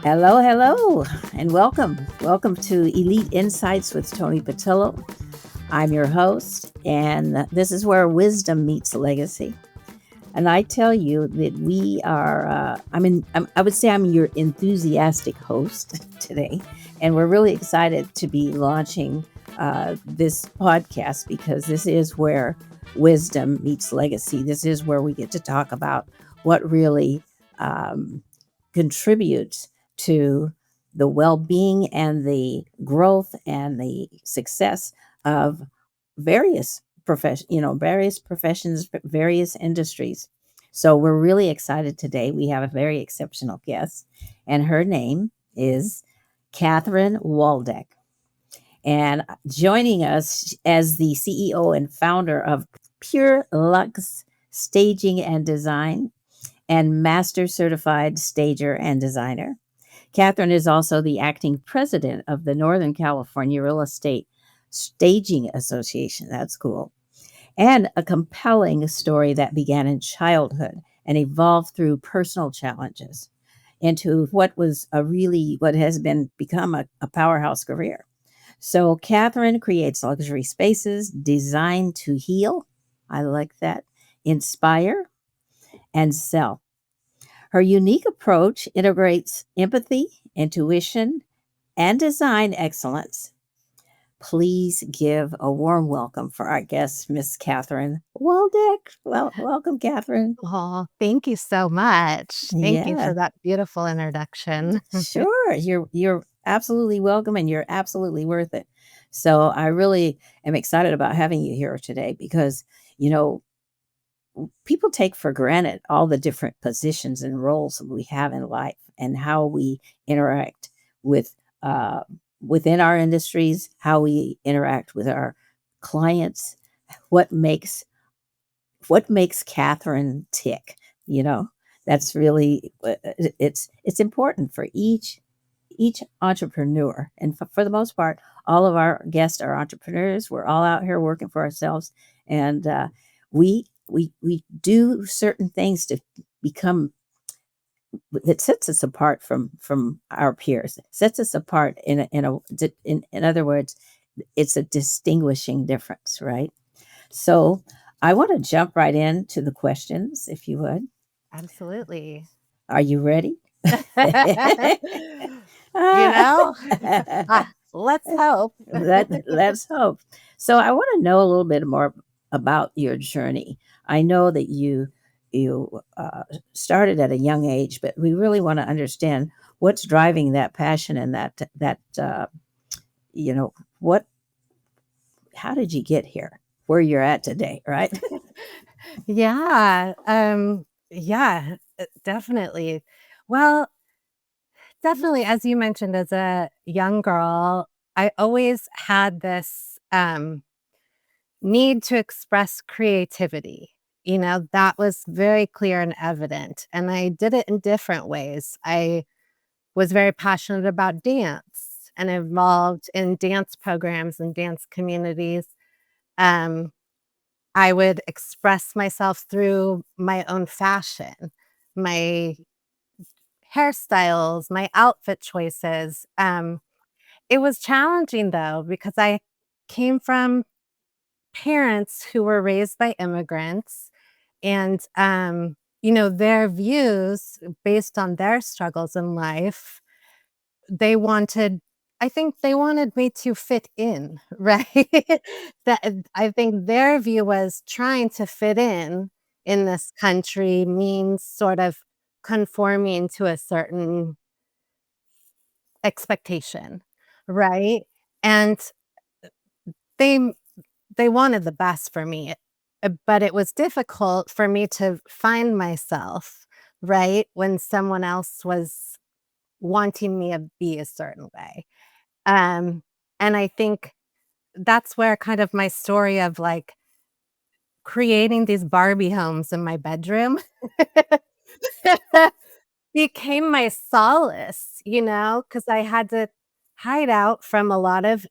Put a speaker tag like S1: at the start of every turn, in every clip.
S1: Hello, hello, and welcome. Welcome to Elite Insights with Toni Patillo. I'm your host, and this is where wisdom meets legacy. And I tell you that we are, I would say I'm your enthusiastic host today. And we're really excited to be launching this podcast because this is where wisdom meets legacy. This is where we get to talk about what really contributes to the well-being and the growth and the success of various professions, various industries. So we're really excited today. We have a very exceptional guest, and her name is Catherine Waldeck. And joining us as the CEO and founder of Pure Lux Staging and Design and Master Certified Stager and Designer. Catherine is also the acting president of the Northern California Real Estate Staging Association. That's cool. And a compelling story that began in childhood and evolved through personal challenges into what has become a powerhouse career. So Catherine creates luxury spaces designed to heal. I like that. Inspire and sell. Her unique approach integrates empathy, intuition, and design excellence. Please give a warm welcome for our guest, Miss Catherine Waldeck. Well, welcome, Catherine.
S2: Oh, thank you so much. Thank you
S1: Yeah,
S2: for that beautiful introduction.
S1: sure. You're absolutely welcome, and you're absolutely worth it. So I really am excited about having you here today because you know people take for granted all the different positions and roles that we have in life and how we interact with within our industries, how we interact with our clients, what makes Catherine tick. You know, that's really it's important for each entrepreneur, and for the most part, all of our guests are entrepreneurs. We're all out here working for ourselves, and we do certain things to become that sets us apart from our peers. It sets us apart in other words, it's a distinguishing difference, right? So I want to jump right into the questions, if you would.
S2: Absolutely.
S1: Are you ready?
S2: You know, let's hope.
S1: Let's hope. So I want to know a little bit more about your journey. I know that you started at a young age, but we really want to understand what's driving that passion and you know what. How did you get here? Where you're at today, right?
S2: Yeah. Yeah, definitely. Well, definitely, as you mentioned, as a young girl, I always had this need to express creativity. That was very clear and evident. And I did it in different ways. I was very passionate about dance and involved in dance programs and dance communities. Um, I would express myself through my own fashion, my hairstyles, my outfit choices. It was challenging though, because I came from parents who were raised by immigrants and, their views based on their struggles in life, they wanted I think they wanted me to fit in, right? That I think their view was trying to fit in this country means sort of conforming to a certain expectation, right? And they they wanted the best for me, but it was difficult for me to find myself, right, when someone else was wanting me to be a certain way. Um, and I think that's where kind of my story of, like, creating these Barbie homes in my bedroom became my solace, because I had to hide out from a lot of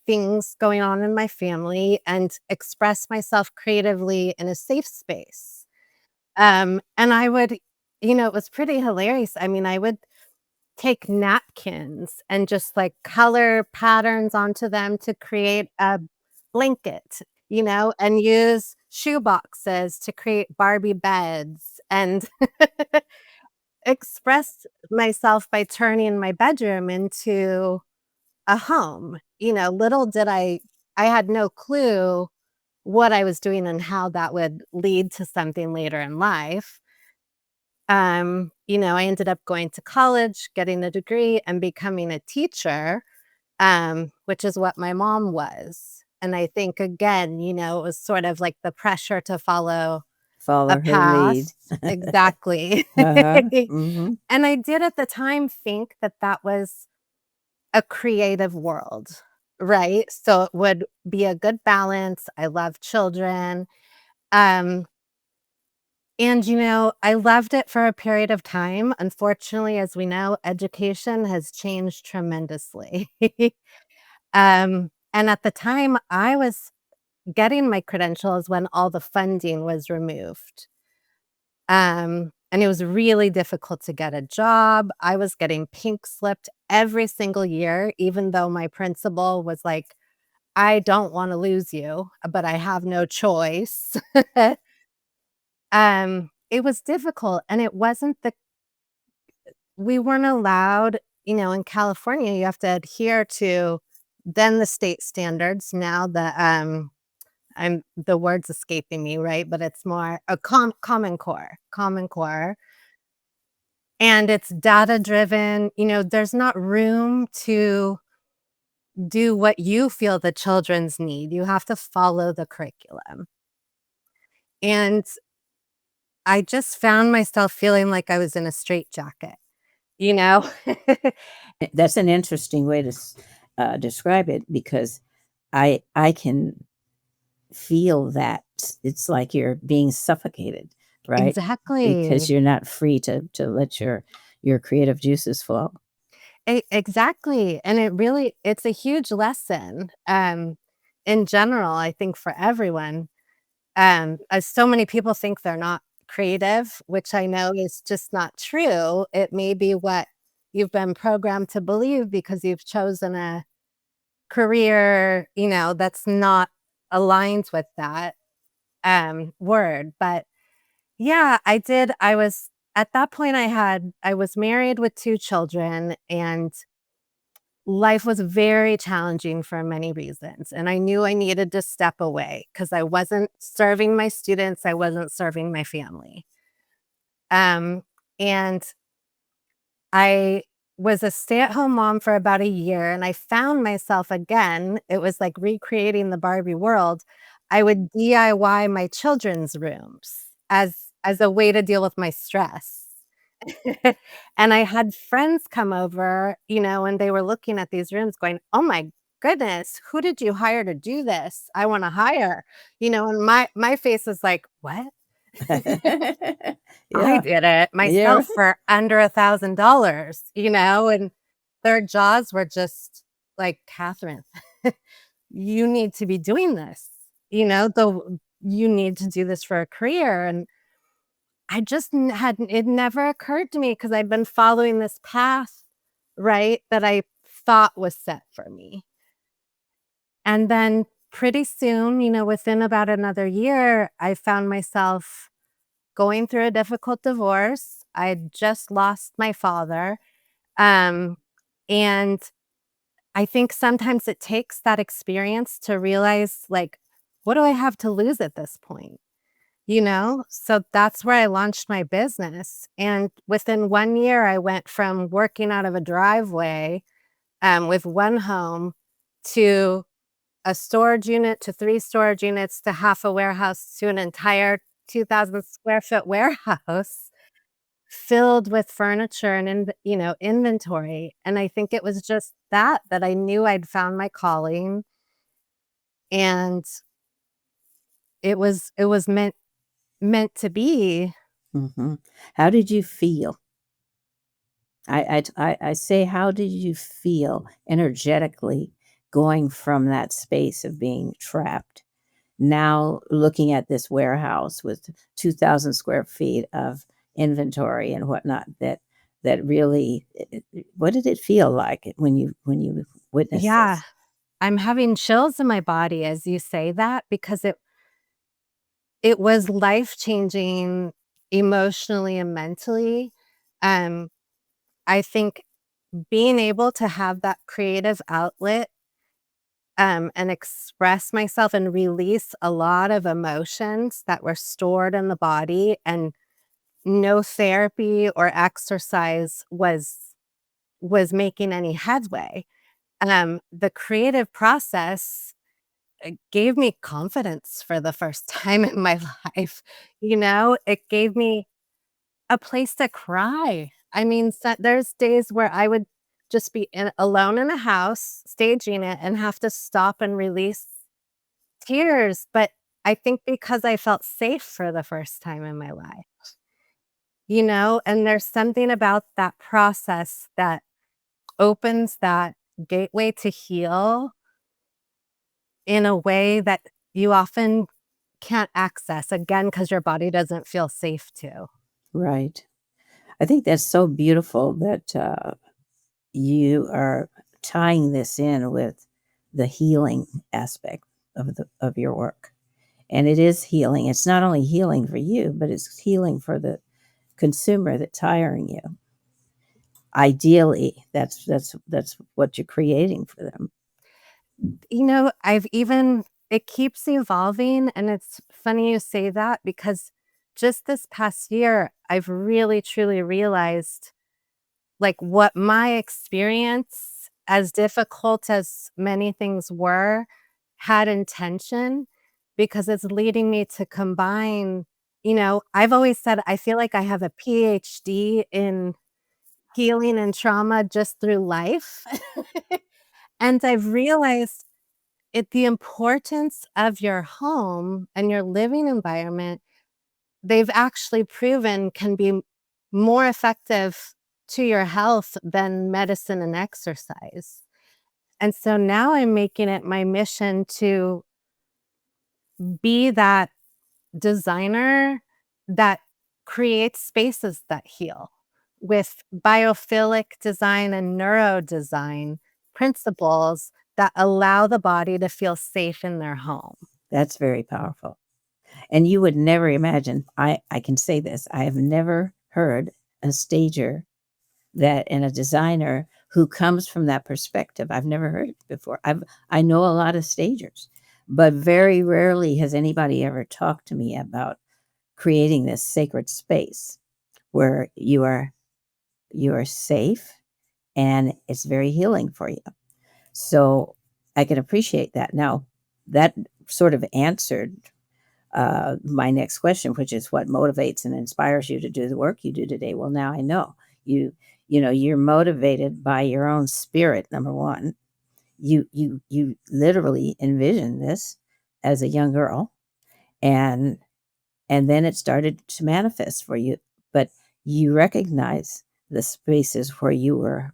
S2: things going on in my family and express myself creatively in a safe space. And I would it was pretty hilarious. I mean, I would take napkins and just like color patterns onto them to create a blanket, and use shoe boxes to create Barbie beds and express myself by turning my bedroom into a home. Little did I had no clue what I was doing and how that would lead to something later in life. I ended up going to college, getting a degree, and becoming a teacher, which is what my mom was. And I think again, it was sort of like the pressure to follow a
S1: Follow her lead.
S2: path. Exactly.
S1: Uh-huh. Mm-hmm.
S2: And I did at the time think that that was a creative world, right? So it would be a good balance. I love children. Um, and I loved it for a period of time. Unfortunately, as we know, education has changed tremendously. And at the time, I was getting my credentials when all the funding was removed. And it was really difficult to get a job. I was getting pink slipped every single year, even though my principal was like, I don't want to lose you, but I have no choice. It was difficult, and it wasn't we weren't allowed, in California, you have to adhere to then the state standards. Now the word's escaping me, right? But it's more a Common Core. And it's data driven. There's not room to do what you feel the children's need. You have to follow the curriculum. And I just found myself feeling like I was in a straitjacket, you know?
S1: That's an interesting way to describe it, because I can feel that it's like you're being suffocated, right? Because
S2: Exactly.
S1: you're not free to let your creative juices flow.
S2: Exactly. And it's a huge lesson, in general, I think for everyone. As so many people think they're not creative, which I know is just not true. It may be what you've been programmed to believe because you've chosen a career, that's not aligned with that word. But yeah, I did. I was at that point I was married with 2 children, and life was very challenging for many reasons. And I knew I needed to step away because I wasn't serving my students, I wasn't serving my family. Um, and I was a stay-at-home mom for about a year, and I found myself again, it was like recreating the Barbie world. I would DIY my children's rooms as a way to deal with my stress. And I had friends come over, and they were looking at these rooms going, "Oh my goodness, who did you hire to do this? I wanna hire." And my face was like, "What?" I
S1: Yeah,
S2: did it
S1: yeah.
S2: myself for under $1,000, and their jaws were just like, "Catherine, you need to be doing this, you need to do this for a career." And I just hadn't it never occurred to me because I'd been following this path, right, that I thought was set for me. And then pretty soon, within about another year, I found myself going through a difficult divorce. I had just lost my father. Um, and I think sometimes it takes that experience to realize, like, what do I have to lose at this point? So that's where I launched my business. And within 1 year, I went from working out of a driveway with one home to a storage unit to 3 storage units to half a warehouse to an entire 2,000 square foot warehouse filled with furniture and inventory. And I think it was just that I knew I'd found my calling, and it was meant to be.
S1: Hmm. How did you feel? I say, how did you feel energetically going from that space of being trapped, now looking at this warehouse with 2,000 square feet of inventory and whatnot, that really, what did it feel like when you witnessed
S2: Yeah,
S1: this?
S2: I'm having chills in my body as you say that because it was life-changing emotionally and mentally. Um, I think being able to have that creative outlet, and express myself and release a lot of emotions that were stored in the body, and no therapy or exercise was making any headway. The creative process gave me confidence for the first time in my life. It gave me a place to cry. I mean, there's days where I would just be alone in a house staging it and have to stop and release tears. But I think because I felt safe for the first time in my life, and there's something about that process that opens that gateway to heal in a way that you often can't access, again, because your body doesn't feel safe to.
S1: Right. I think that's so beautiful that you are tying this in with the healing aspect of your work. And it is healing. It's not only healing for you, but it's healing for the consumer that's hiring you. Ideally, that's what you're creating for them.
S2: I've even it keeps evolving, and it's funny you say that because just this past year, I've really truly realized, like, what my experience, as difficult as many things were, had intention because it's leading me to combine. I've always said I feel like I have a PhD in healing and trauma just through life. And I've realized the importance of your home and your living environment, they've actually proven can be more effective to your health than medicine and exercise. And so now I'm making it my mission to be that designer that creates spaces that heal with biophilic design and neuro design principles that allow the body to feel safe in their home.
S1: That's very powerful. And you would never imagine, I can say this, I have never heard a stager that and a designer who comes from that perspective. I've never heard it before. I know a lot of stagers, but very rarely has anybody ever talked to me about creating this sacred space where you are safe and it's very healing for you. So I can appreciate that. Now, that sort of answered my next question, which is what motivates and inspires you to do the work you do today. Well, now I know you. You're motivated by your own spirit. Number one, you literally envisioned this as a young girl, and then it started to manifest for you. But you recognize the spaces where you were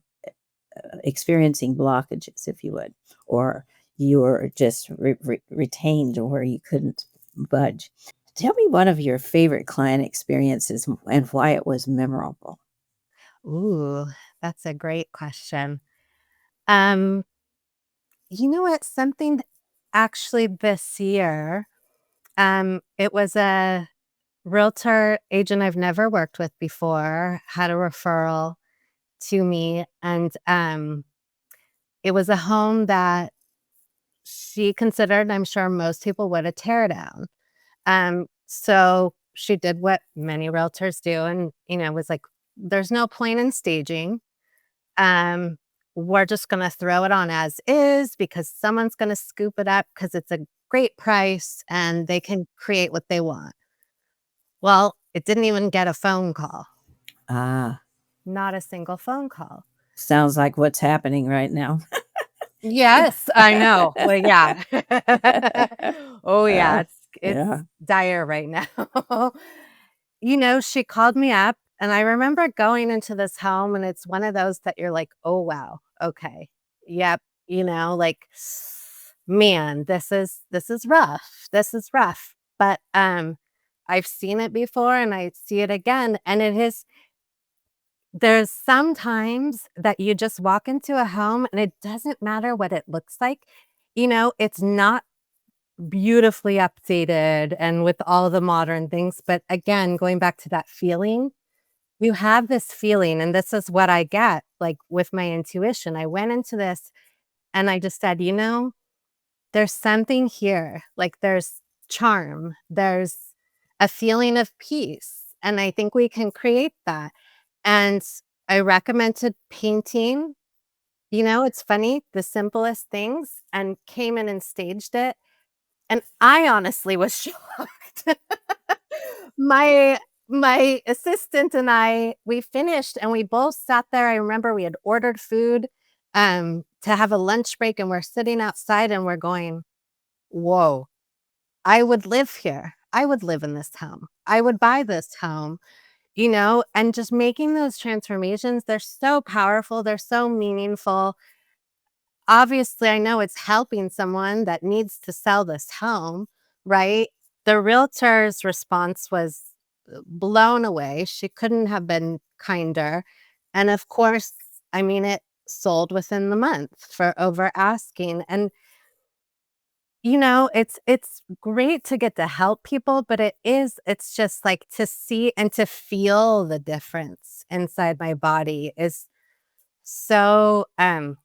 S1: experiencing blockages, if you would, or you were just retained where you couldn't budge. Tell me one of your favorite client experiences and why it was memorable.
S2: Ooh, that's a great question. Um, you know what? Something actually this year, it was a realtor agent I've never worked with before, had a referral to me, and it was a home that she considered, I'm sure most people would, a tear down. So she did what many realtors do and was like, there's no point in staging. Um, we're just gonna throw it on as is because someone's gonna scoop it up because it's a great price and they can create what they want. Well, it didn't even get a phone call,
S1: Ah,
S2: not a single phone call.
S1: sounds like what's happening right now.
S2: Yes, I know. Well, yeah. Oh, yeah, it's
S1: Yeah.
S2: dire right now. She called me up, and I remember going into this home, and it's one of those that you're like, "Oh, wow. Okay. Yep." Like, man, this is rough. This is rough. But, I've seen it before, and I see it again, and There's sometimes that you just walk into a home and it doesn't matter what it looks like. It's not beautifully updated and with all the modern things, but again, going back to that feeling, you have this feeling, and this is what I get, like, with my intuition. I went into this and I just said, there's something here. Like, there's charm, there's a feeling of peace, and I think we can create that. And I recommended painting. It's funny, the simplest things, and came in and staged it, and I honestly was shocked. My my assistant and I, we finished and we both sat there. I remember we had ordered food, to have a lunch break, and we're sitting outside and we're going, "Whoa, I would live here. I would live in this home. I would buy this home." And just making those transformations, they're so powerful, they're so meaningful. Obviously, I know it's helping someone that needs to sell this home, right? The realtor's response was blown away. She couldn't have been kinder. And of course, I mean, it sold within the month for over asking. And it's great to get to help people, but it's just like to see and to feel the difference inside my body is so,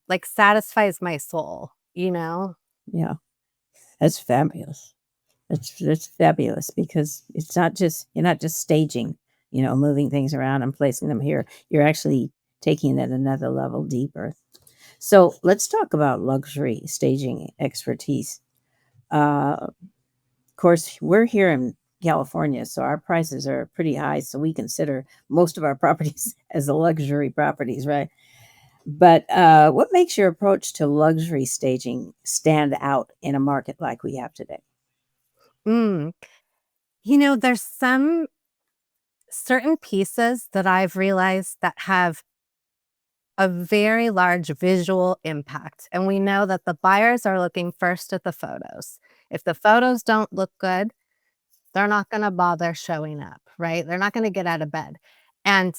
S2: like, satisfies my soul?
S1: Yeah, that's fabulous. That's fabulous because it's not just you're not just staging, moving things around and placing them here. You're actually taking it another level deeper. So let's talk about luxury staging expertise. Of course, we're here in California, so our prices are pretty high. So we consider most of our properties as the luxury properties, right? But what makes your approach to luxury staging stand out in a market like we have today?
S2: Mm. There's some certain pieces that I've realized that have a very large visual impact, and we know that the buyers are looking first at the photos. If the photos don't look good, they're not gonna bother showing up, right? They're not gonna get out of bed. And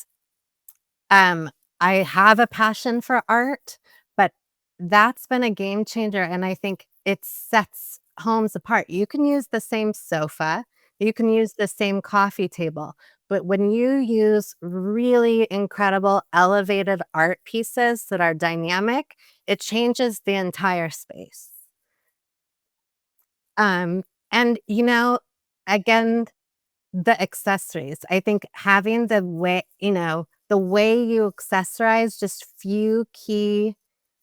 S2: Um, I have a passion for art, but that's been a game changer, and I think it sets homes apart. You can use the same sofa, you can use the same coffee table, but when you use really incredible elevated art pieces that are dynamic, it changes the entire space. Um, and, again, the accessories. I think having the way you accessorize just few key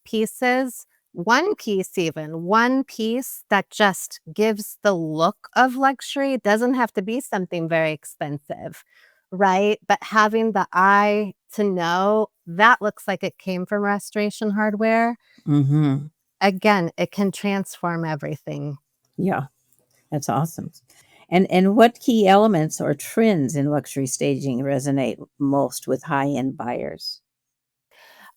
S2: pieces, one piece even, one piece that just gives the look of luxury. It doesn't have to be something very expensive, right? But having the eye to know that looks like it came from Restoration Hardware,
S1: Hmm.
S2: again, it can transform everything.
S1: Yeah, that's awesome. And what key elements or trends in luxury staging resonate most with high-end buyers?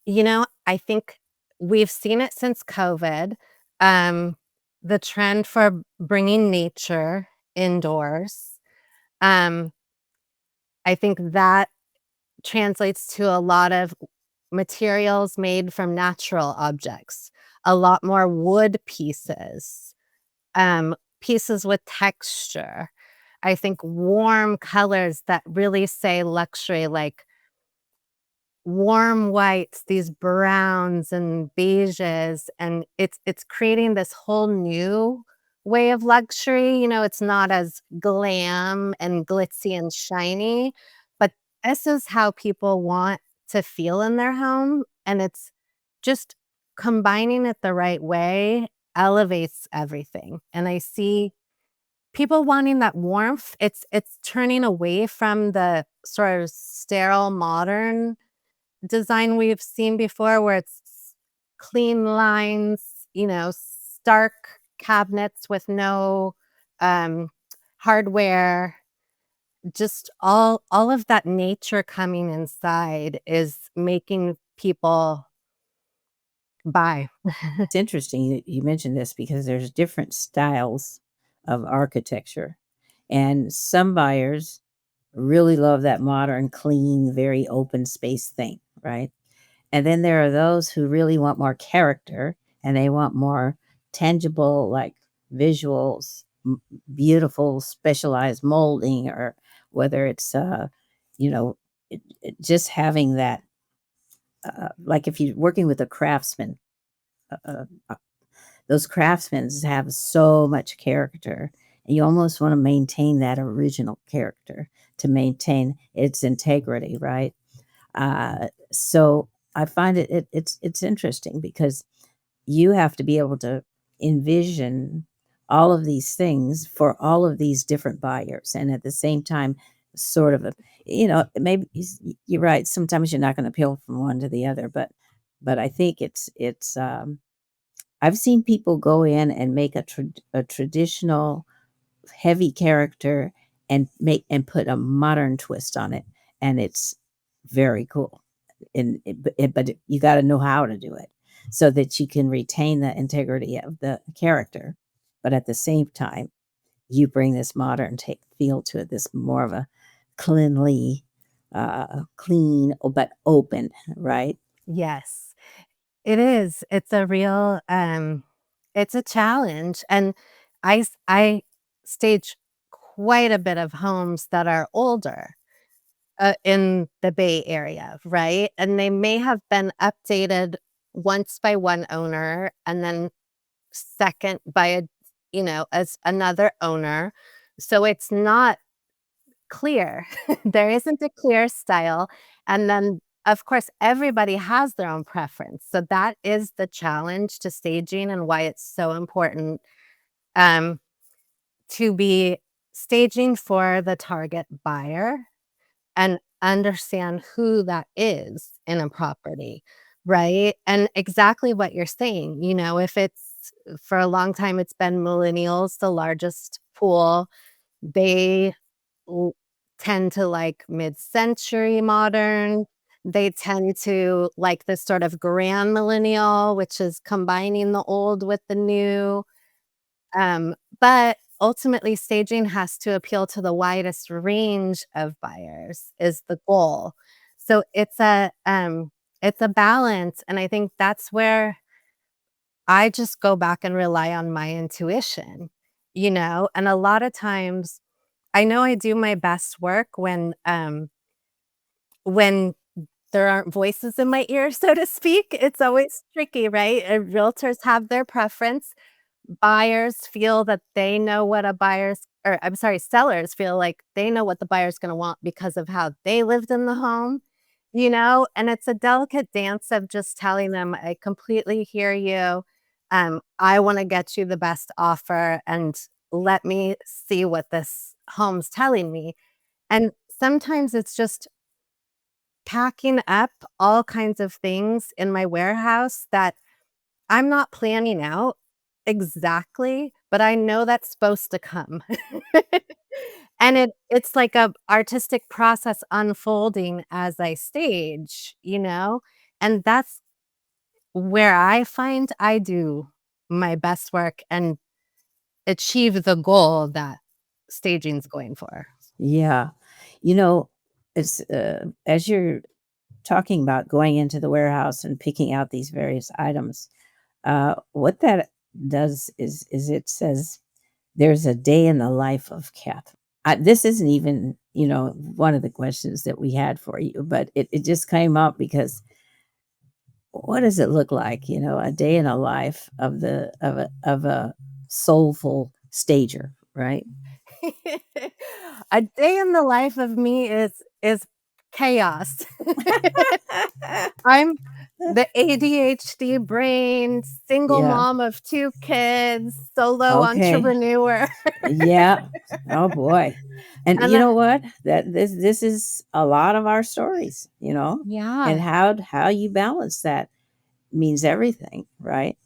S2: I think we've seen it since COVID. Um, the trend for bringing nature indoors. Um, I think that translates to a lot of materials made from natural objects, a lot more wood pieces, pieces with texture. I think warm colors that really say luxury, like warm whites, these browns and beiges, and it's creating this whole new way of luxury. It's not as glam and glitzy and shiny, but this is how people want to feel in their home, and it's just combining it the right way elevates everything. And I see people wanting that warmth. It's turning away from the sort of sterile modern design we've seen before where it's clean lines, stark cabinets with no um, hardware. Just all of that nature coming inside is making people buy.
S1: It's interesting that you mentioned this because there's different styles of architecture, and some buyers really love that modern, clean, very open space thing, right? And then there are those who really want more character and they want more tangible, like visuals, beautiful, specialized molding, or whether it's, you know, just having that, like if you're working with a craftsman, uh, uh, those craftsmen have so much character. And you almost want to maintain that original character to maintain its integrity, right? So I find it's interesting because you have to be able to envision all of these things for all of these different buyers, and at the same time, sort of a, maybe you're right. Sometimes you're not going to appeal from one to the other, but I think it's. I've seen people go in and make a traditional heavy character and make and put a modern twist on it, and it's very cool. But you got to know how to do it so that you can retain the integrity of the character, but at the same time, you bring this modern take feel to it. This more of a cleanly, clean but open, right?
S2: Yes, it is. It's a real, it's a challenge, and I stage quite a bit of homes that are older, in the Bay Area, right? And they may have been updated once by one owner and then second by as another owner. So it's not clear. There isn't a clear style. And then, of course, everybody has their own preference. So that is the challenge to staging and why it's so important um, to be staging for the target buyer and understand who that is in a property, right? And exactly what you're saying, if it's for a long time, it's been millennials, the largest pool, they l- tend to like mid-century modern. They tend to like this sort of grand millennial, which is combining the old with the new. But ultimately, staging has to appeal to the widest range of buyers is the goal. So it's a balance, and I think that's where I just go back and rely on my intuition, and a lot of times I know I do my best work when there aren't voices in my ear, so to speak. It's always tricky, right? Realtors have their preference. Buyers feel that they know what a buyer's or I'm sorry, sellers feel like they know what the buyer's gonna want because of how they lived in the home, and it's a delicate dance of just telling them, "I completely hear you. I wanna get you the best offer, and let me see what this home's telling me." And sometimes it's just packing up all kinds of things in my warehouse that I'm not planning out exactly, but I know that's supposed to come. And it's like a artistic process unfolding as I stage, And that's where I find I do my best work and achieve the goal that staging's going for.
S1: Yeah. You know, it's as you're talking about going into the warehouse and picking out these various items, what that does is it says there's a day in the life of Kath. This isn't even, one of the questions that we had for you, but it just came up because what does it look like, a day in a life of a soulful stager, right?
S2: A day in the life of me is chaos. I'm the ADHD brain, single
S1: Yeah.
S2: mom of 2 kids, solo
S1: Okay.
S2: entrepreneur,
S1: Yeah. Oh boy. And
S2: and,
S1: you know what? That this is a lot of our stories, and
S2: yeah.
S1: how you balance that means everything, right?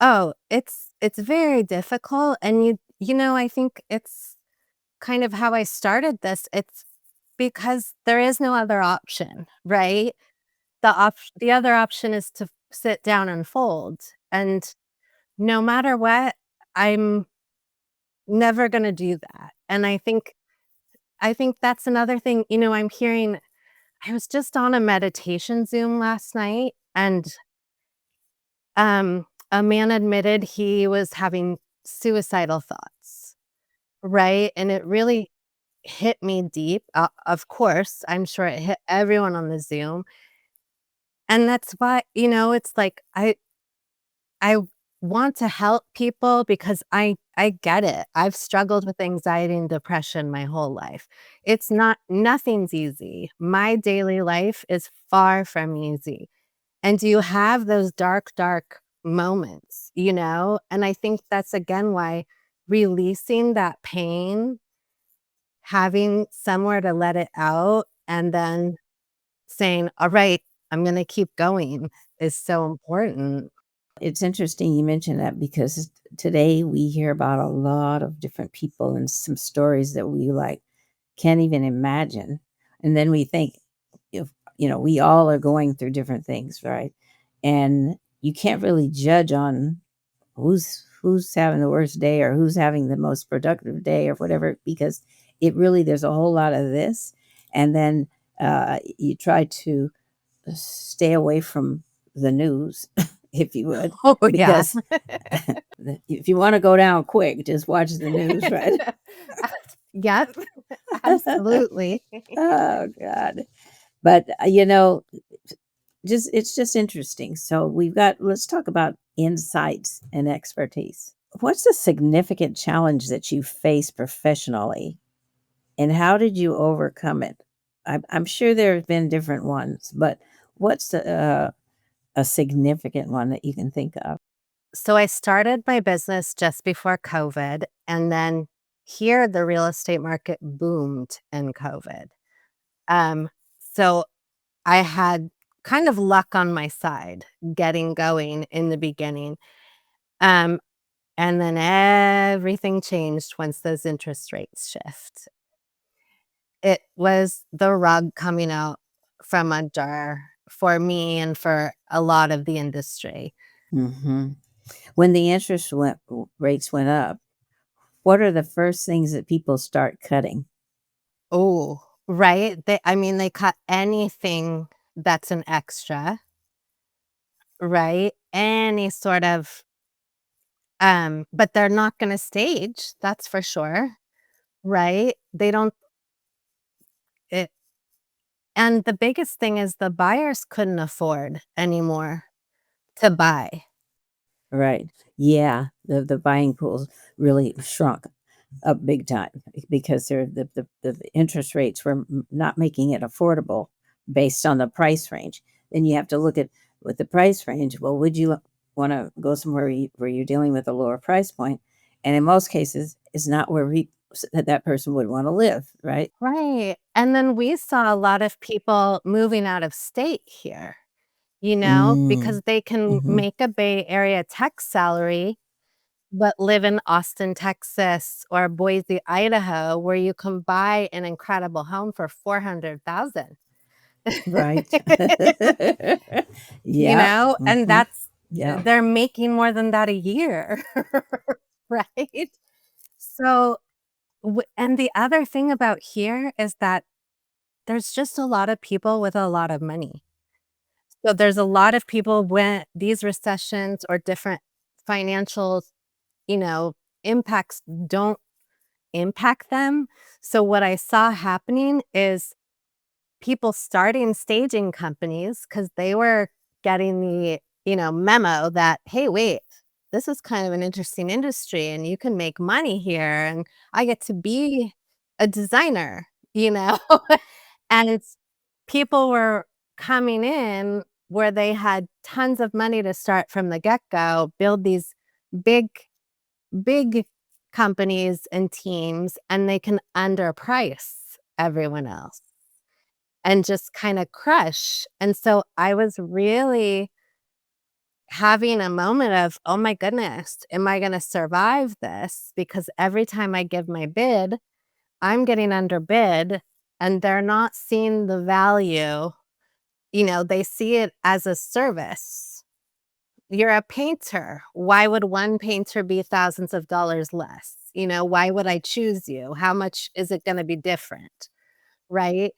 S2: Oh, it's very difficult, and I think it's kind of how I started this. It's because there is no other option, right? The other option is to sit down and fold, and no matter what, I'm never gonna do that, and I think I think that's another thing, you know, I'm hearing. I was just on a meditation Zoom last night, and a man admitted he was having suicidal thoughts, right? And it really hit me deep. Of course, I'm sure it hit everyone on the Zoom. And that's why, you know, it's like I want to help people because I get it. I've struggled with anxiety and depression my whole life. It's not nothing's easy. My daily life is far from easy. And you have those dark, dark moments, you know? And I think that's again why releasing that pain, having somewhere to let it out, and then saying, all right, I'm going to keep going is so important.
S1: It's interesting you mentioned that because today we hear about a lot of different people and some stories that we like can't even imagine. And then we think if we all are going through different things, right? And you can't really judge on who's having the worst day or who's having the most productive day or whatever, because it really there's a whole lot of this. And then you try to stay away from the news, if you would,
S2: Oh, yeah.
S1: because if you want to go down quick, just watch the news, right?
S2: Yep, absolutely.
S1: Oh God. But just it's just interesting. So let's talk about insights and expertise. What's a significant challenge that you face professionally, and how did you overcome it? I'm sure there have been different ones, but what's a significant one that you can think of?
S2: So I started my business just before COVID, and then here the real estate market boomed in COVID. Um, so I had kind of luck on my side getting going in the beginning. Um, and then everything changed once those interest rates shift. It was the rug coming out from under for me and for a lot of the industry.
S1: Hmm. When the rates went up, what are the first things that people start cutting?
S2: Oh, right? They cut anything that's an extra, right? Any sort of, but they're not gonna stage, that's for sure, right? They don't it and the biggest thing is the buyers couldn't afford anymore to buy.
S1: Right. Yeah. The buying pools really shrunk up big time because the interest rates were not making it affordable based on the price range. Then you have to look at with the price range. Well, would you want to go somewhere where you're dealing with a lower price point? And in most cases, it's not where that person would want to live. Right.
S2: Right, and then we saw a lot of people moving out of state here, you know,
S1: Mm.
S2: because they can
S1: Hmm.
S2: make a Bay Area tech salary but live in Austin, Texas, or Boise, Idaho, where you can buy an incredible home for 400,000.
S1: Right.
S2: You
S1: Yep.
S2: know, and
S1: Hmm.
S2: that's
S1: Yep.
S2: they're making more than that a year, right? So, and the other thing about here is that there's just a lot of people with a lot of money. So there's a lot of people when these recessions or different financial, you know, impacts don't impact them. So what I saw happening is people starting staging companies because they were getting the, you know, memo that, hey, wait, this is kind of an interesting industry and you can make money here and I get to be a designer, you know? And it's people were coming in where they had tons of money to start from the get-go, build these big big companies and teams, and they can underprice everyone else and just kinda crush. And so I was really having a moment of, "Oh my goodness, am I gonna survive this?" Because every time I give my bid, I'm getting underbid, and they're not seeing the value. You know, they see it as a service. You're a painter. Why would one painter be thousands of dollars less? Why would I choose you? How much is it going to be different? Right.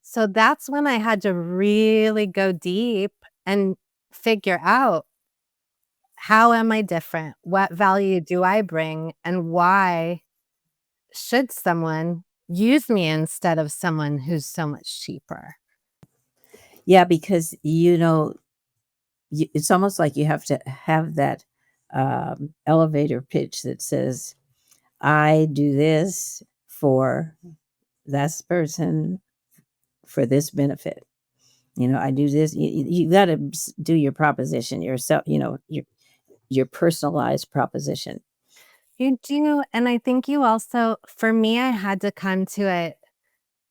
S2: So that's when I had to really go deep and figure out, how am I different? What value do I bring? And why should someone use me instead of someone who's so much cheaper?
S1: Yeah, because it's almost like you have to have that elevator pitch that says, I do this for this person for this benefit. I do this. You got to do your proposition yourself, your personalized proposition.
S2: You do. And I think you also, for me, I had to come to a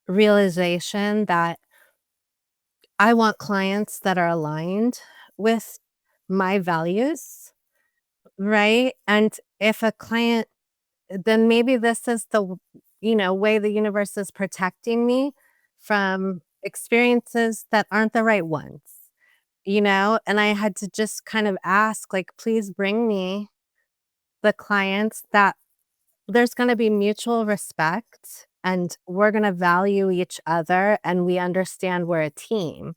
S2: realization that I want clients that are aligned with my values, right? And if a client, then maybe this is the way the universe is protecting me from experiences that aren't the right ones, and I had to just kind of ask, like, please bring me the clients that there's going to be mutual respect, and we're going to value each other, and we understand we're a team.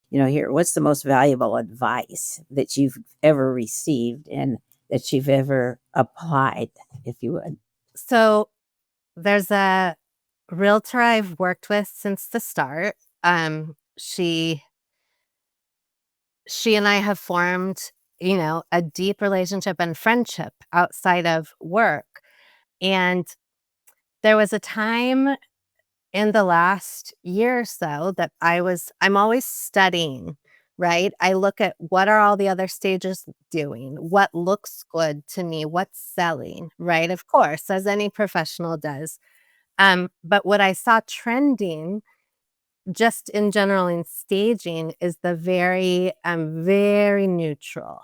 S1: Here, what's the most valuable advice that you've ever received and that you've ever applied, if you would?
S2: So there's a realtor I've worked with since the start. She and I have formed, a deep relationship and friendship outside of work. And there was a time in the last year or so that I'm always studying, right? I look at, what are all the other stages doing? What looks good to me? What's selling, right? Of course, as any professional does. But what I saw trending just in general in staging is the very neutral,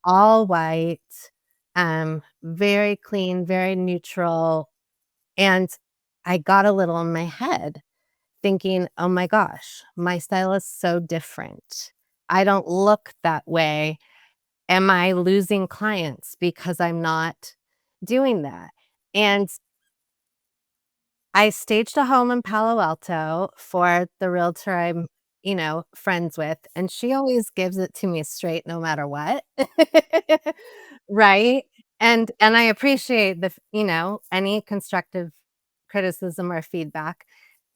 S2: all white, very clean, very neutral. And I got a little in my head thinking, oh my gosh, my style is so different. I don't look that way. Am I losing clients because I'm not doing that? And I staged a home in Palo Alto for the realtor I'm, friends with, and she always gives it to me straight no matter what. Right? And I appreciate any constructive criticism or feedback.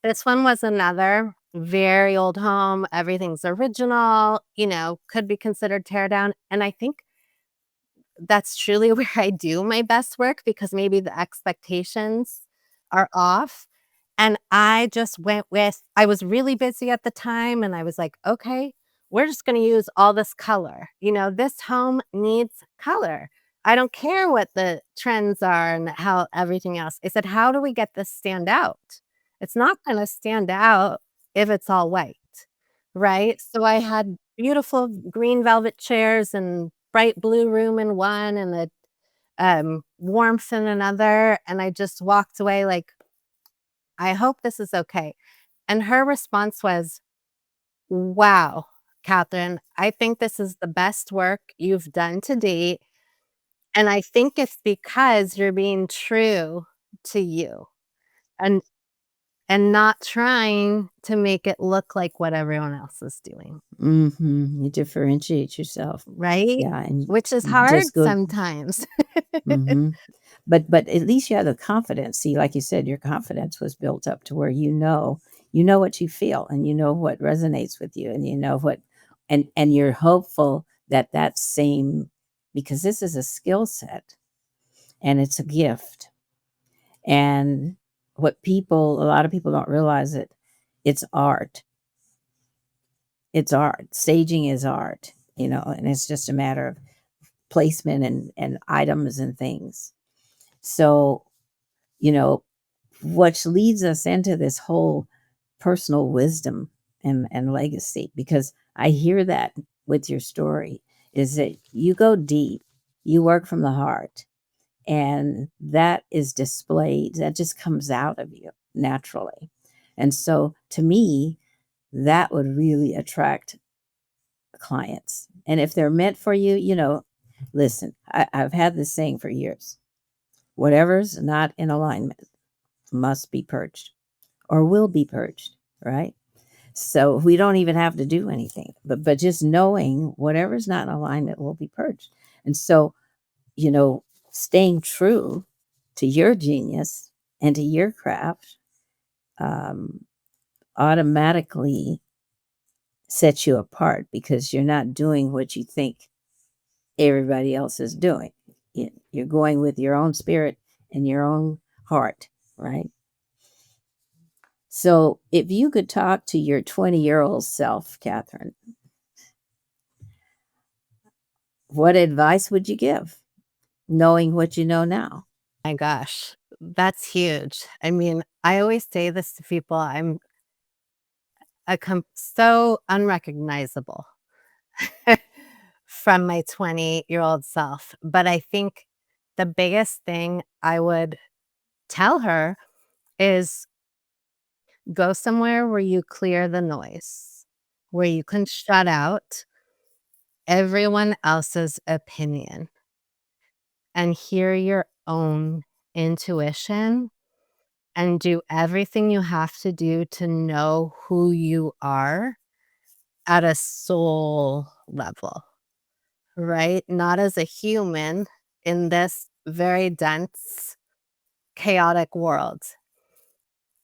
S2: This one was another very old home, everything's original, could be considered tear down, and I think that's truly where I do my best work, because maybe the expectations are off. And I just went with, I was really busy at the time, and I was like, okay, we're just going to use all this color. This home needs color. I don't care what the trends are and how everything else. I said, how do we get this stand out? It's not going to stand out if it's all white. Right? So I had beautiful green velvet chairs and bright blue room in one, and the warmth in another, and I just walked away like, I hope this is okay. And her response was, wow, Catherine, I think this is the best work you've done to date, and I think it's because you're being true to you, and not trying to make it look like what everyone else is doing.
S1: You differentiate yourself.
S2: Right?
S1: Yeah, and
S2: Which is
S1: you
S2: hard
S1: just go.
S2: sometimes.
S1: hmm But at least you have the confidence. See, like you said, your confidence was built up to where you know what you feel, and you know what resonates with you, and you know what, and you're hopeful that that same, because this is a skill set and it's a gift. And a lot of people don't realize it. It's art. It's art. Staging is art, and it's just a matter of placement and items and things. So, you know, which leads us into this whole personal wisdom and legacy, because I hear that with your story is that you go deep, you work from the heart, and that is displayed, that just comes out of you naturally. And so to me, that would really attract clients. And if they're meant for you, listen, I've had this saying for years. Whatever's not in alignment must be purged or will be purged, right? So we don't even have to do anything, but just knowing whatever's not in alignment will be purged. And so, you know, staying true to your genius and to your craft um, automatically sets you apart because you're not doing what you think everybody else is doing. You're going with your own spirit and your own heart, right? So, if you could talk to your 20-year-old self, Catherine, what advice would you give, knowing what you know now?
S2: My gosh, that's huge. I mean, I always say this to people, I'm so unrecognizable from my 20-year-old self. But I think the biggest thing I would tell her is go somewhere where you clear the noise, where you can shut out everyone else's opinion and hear your own intuition and do everything you have to do to know who you are at a soul level, right? Not as a human in this very dense, chaotic world.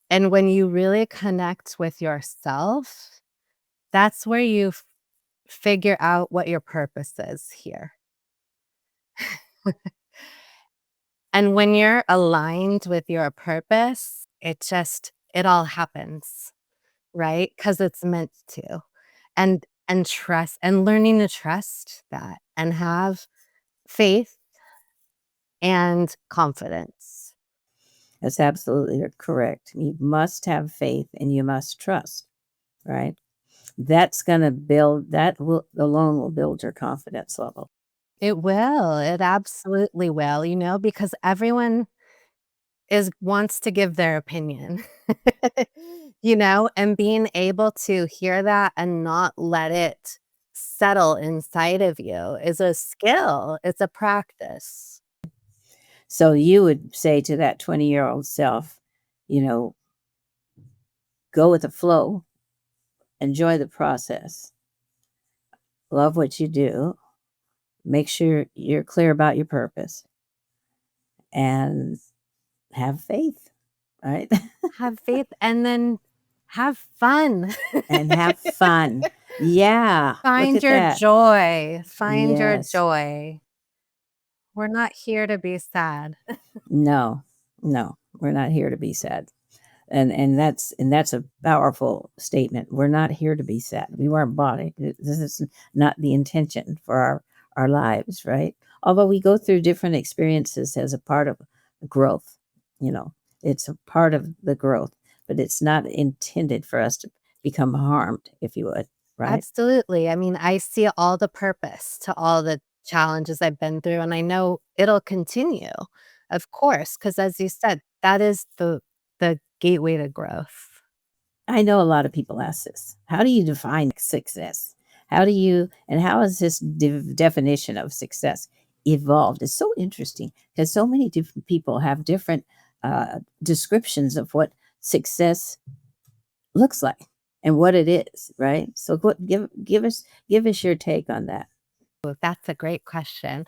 S2: And when you really connect with yourself, that's where you figure out what your purpose is here. And when you're aligned with your purpose, it all happens, right? Because it's meant to. And trust and learning to trust that and have faith and confidence.
S1: That's absolutely correct. You must have faith and you must trust, right? That's going to build, that will alone will build your confidence level.
S2: It will. It absolutely will, because everyone wants to give their opinion. And being able to hear that and not let it settle inside of you is a skill. It's a practice.
S1: So you would say to that 20-year-old self, you know, go with the flow, enjoy the process, love what you do, make sure you're clear about your purpose, and have faith, right?
S2: Have faith and then have fun.
S1: And have fun. Yeah, look
S2: Find
S1: at
S2: your
S1: that.
S2: joy. Find your
S1: Yes.
S2: joy. We're not here to be sad.
S1: No, no, we're not here to be sad. And that's a powerful statement. We're not here to be sad. We weren't bought it. This is not the intention for our lives, right? Although we go through different experiences as a part of growth, you know, it's a part of the growth, but it's not intended for us to become harmed, if you would, right?
S2: Absolutely. I mean, I see all the purpose to all the challenges I've been through, and I know it'll continue, of course, because as you said, that is the gateway to growth.
S1: I know a lot of people ask this. How do you define success? How has this definition of success evolved? It's so interesting because so many different people have different descriptions of what success looks like and what it is, right? So give us your take on that.
S2: Well, that's a great question.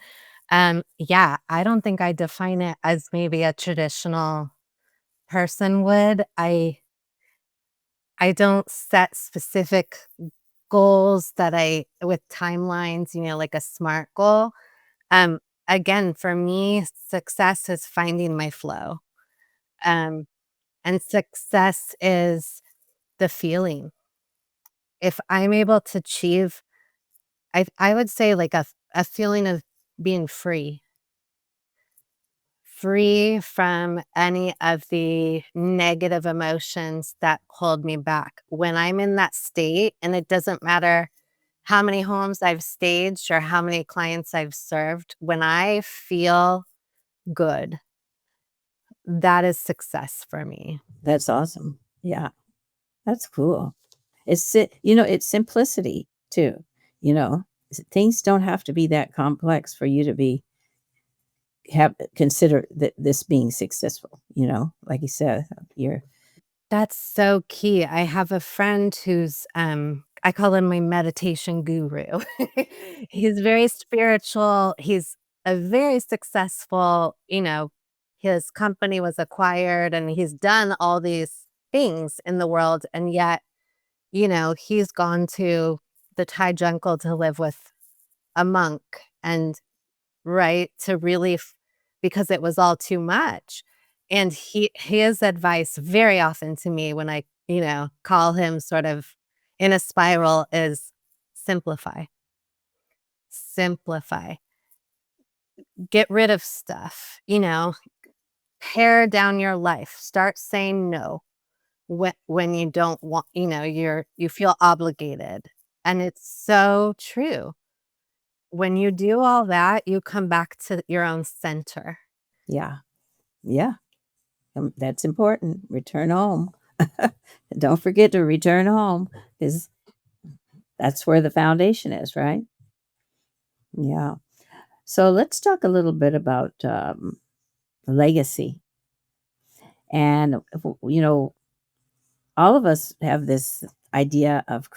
S2: Yeah, I don't think I define it as maybe a traditional person would. I don't set specific goals that I with timelines, like a SMART goal. Um, Again, for me, success is finding my flow. Um, and success is the feeling. If I'm able to achieve, I would say like a feeling of being free from any of the negative emotions that hold me back. When I'm in that state, and it doesn't matter how many homes I've staged or how many clients I've served, when I feel good, that is success for me.
S1: That's awesome. Yeah, that's cool. It's simplicity too. You know, things don't have to be that complex for you to be have consider this being successful, like you said, you're
S2: That's so key. I have a friend who's, I call him my meditation guru. He's very spiritual. He's a very successful, his company was acquired and he's done all these things in the world. And yet, he's gone to the Thai jungle to live with a monk and right, to really because it was all too much. And his advice very often to me when I, call him sort of in a spiral is simplify. Simplify. Get rid of stuff, pare down your life. Start saying no when you don't want, you feel obligated. And it's so true. When you do all that, you come back to your own center.
S1: yeah, yeah. That's important. Return home. Don't forget to return home, because that's where the foundation is, right? Yeah. So let's talk a little bit about legacy. And, all of us have this idea of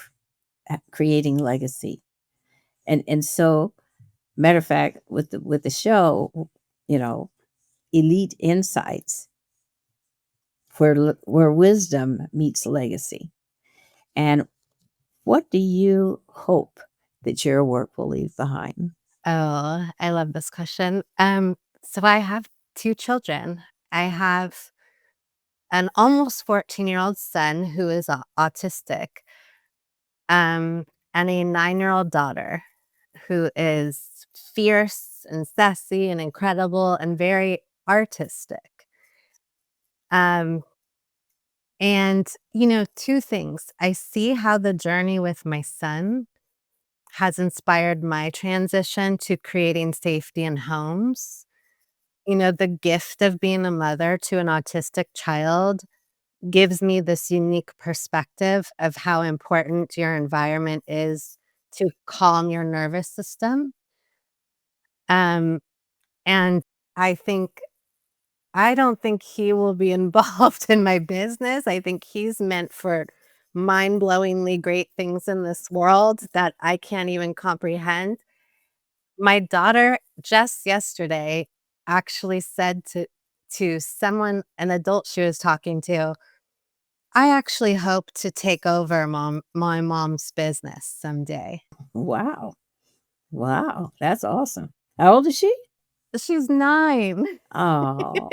S1: creating legacy. And so, matter of fact, with the show, you know, Elite Insights, where wisdom meets legacy. And what do you hope that your work will leave behind?
S2: Oh, I love this question. So I have 2 children. I have an almost 14-year-old son who is autistic, and a 9-year-old daughter who is fierce and sassy and incredible and very artistic. Um, and, 2 things. I see how the journey with my son has inspired my transition to creating safety in homes. The gift of being a mother to an autistic child gives me this unique perspective of how important your environment is to calm your nervous system. Um, and I think I don't think he will be involved in my business. I think he's meant for mind-blowingly great things in this world that I can't even comprehend. My daughter just yesterday actually said to someone, an adult she was talking to, "I actually hope to take over my mom's business someday."
S1: Wow. Wow. That's awesome. How old is she?
S2: She's 9.
S1: Oh,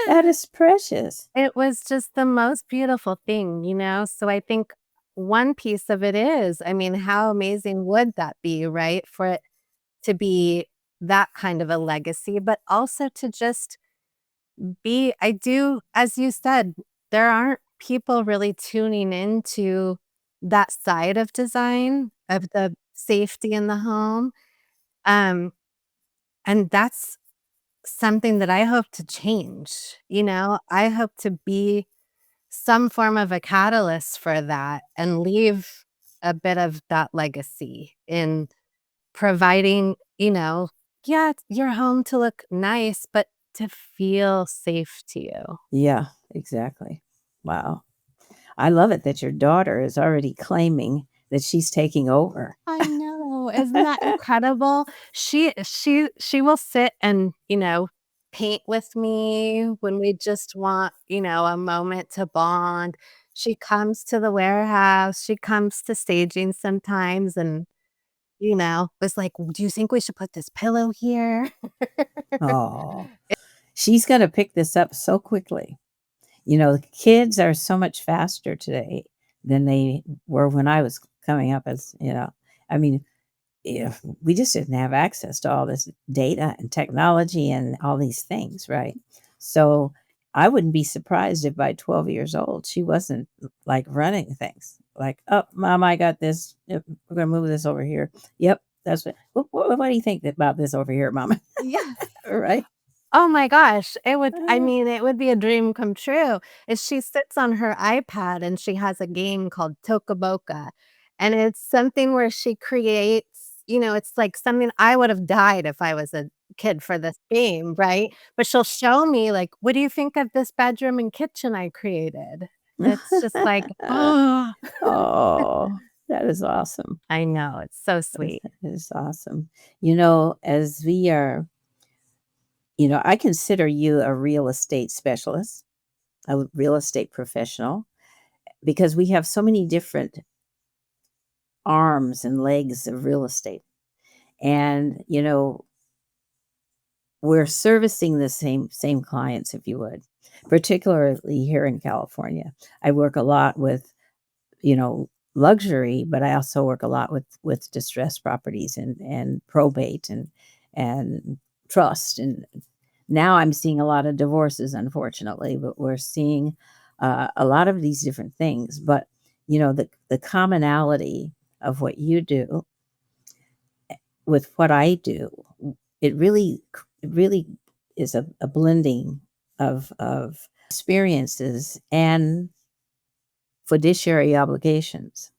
S1: that is precious.
S2: It was just the most beautiful thing, So I think one piece of it is, I mean, how amazing would that be, right? For it to be that kind of a legacy, but also to just I do, as you said, there aren't people really tuning into that side of design, of the safety in the home. Um, and that's something that I hope to change. I hope to be some form of a catalyst for that and leave a bit of that legacy in providing, yeah, your home to look nice, but to feel safe to you.
S1: Yeah, exactly. Wow. I love it that your daughter is already claiming that she's taking over.
S2: I know, isn't that incredible? She will sit and, paint with me when we just want, a moment to bond. She comes to the warehouse, she comes to staging sometimes and, was like, "Do you think we should put this pillow here?"
S1: Oh, she's going to pick this up so quickly. Kids are so much faster today than they were when I was coming up, I mean, if we just didn't have access to all this data and technology and all these things, right? So I wouldn't be surprised if by 12 years old she wasn't like running things. Like, oh, mom, I got this. Yep, we're gonna move this over here. Yep, that's what do you think about this over here, mama?
S2: Yeah.
S1: Right?
S2: Oh my gosh, I
S1: Uh,
S2: mean, it would be a dream come true. If she sits on her iPad and she has a game called Tokaboka, and it's something where she creates, it's like something I would have died if I was a kid for this game, right? But she'll show me like, "What do you think of this bedroom and kitchen I created?" It's just like, oh,
S1: Oh, that is awesome.
S2: I know, it's so
S1: That is
S2: sweet.
S1: that is awesome. As we are I consider you a real estate specialist, a real estate professional, because we have so many different arms and legs of real estate. And, we're servicing the same clients, if you would, particularly here in California. I work a lot with, you know, luxury, but I also work a lot with distressed properties and probate and trust. And now I'm seeing a lot of divorces, unfortunately, but we're seeing a lot of these different things. But the commonality of what you do with what I do, it really is a blending of experiences and fiduciary obligations.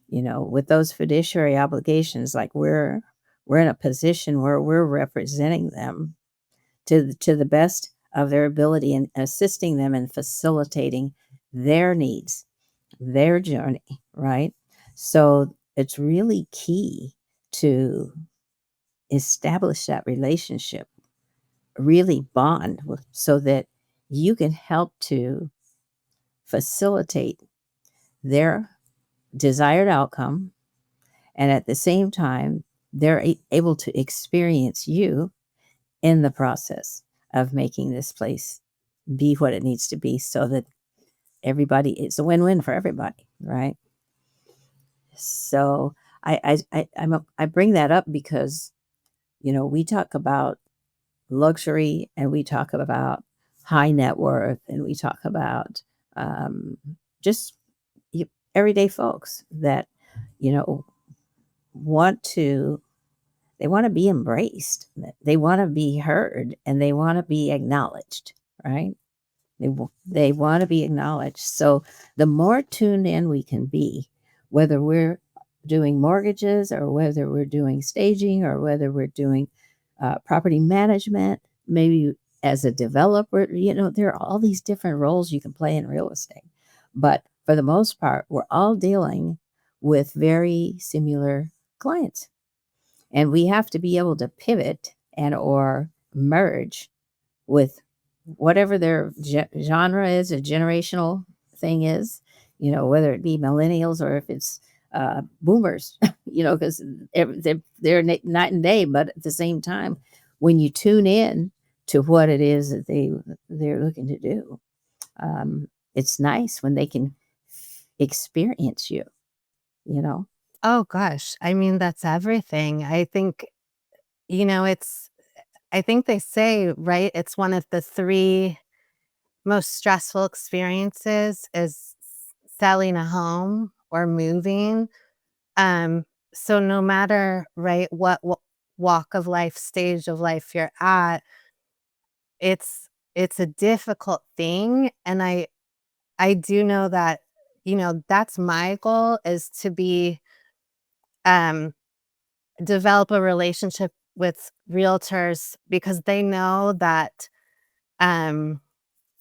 S1: With those fiduciary obligations, like we're in a position where we're representing them to the best of their ability and assisting them in facilitating their needs, their journey, right? So it's really key to establish that relationship, really bond with, so that you can help to facilitate their desired outcome. And at the same time, they're able to experience you in the process of making this place be what it needs to be, so that everybody, it's a win-win for everybody, right? So I bring that up because we talk about luxury, and we talk about high net worth, and we talk about um, just everyday folks that you know want to they want to be embraced, they want to be heard, and they want to be acknowledged, right? They want to be acknowledged. So the more tuned in we can be, whether we're doing mortgages or whether we're doing staging or whether we're doing property management, maybe as a developer, there are all these different roles you can play in real estate. But for the most part, we're all dealing with very similar clients. And we have to be able to pivot and or merge with whatever their genre is, a generational thing is, whether it be millennials or if it's boomers, because they're night and day. But at the same time, when you tune in to what it is that they're looking to do, it's nice when they can experience you, you know.
S2: Oh gosh, I mean, that's everything. I think, it's I think they say, right, it's one of the 3 most stressful experiences is selling a home or moving. Um, so no matter, right, what walk of life, stage of life you're at, it's a difficult thing, and I do know that, that's my goal is to be, um develop a relationship with realtors because they know that, um,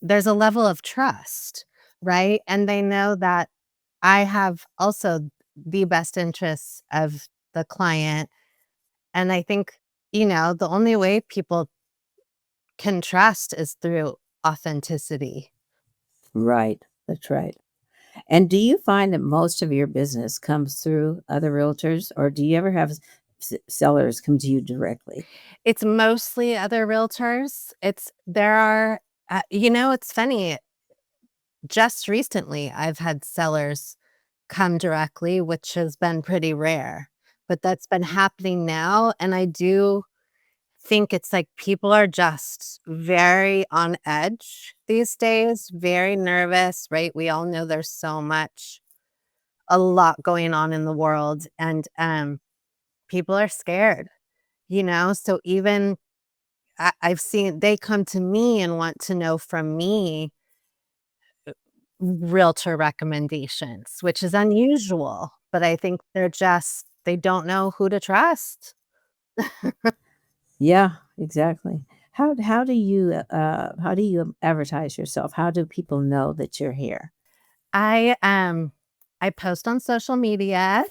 S2: there's a level of trust, right? And they know that I have also the best interests of the client. And I think, the only way people can trust is through authenticity.
S1: Right, that's right. And do you find that most of your business comes through other realtors, or do you ever have sellers come to you directly?
S2: It's mostly other realtors. It's funny. Just recently, I've had sellers come directly, which has been pretty rare, but that's been happening now, and I do think it's like people are just very on edge these days, very nervous, right? We all know there's a lot going on in the world, and, people are scared, So even I've seen they come to me and want to know from me realtor recommendations, which is unusual, but I think they don't know who to trust.
S1: Yeah, exactly. How do you advertise yourself? How do people know that you're here?
S2: I post on social media.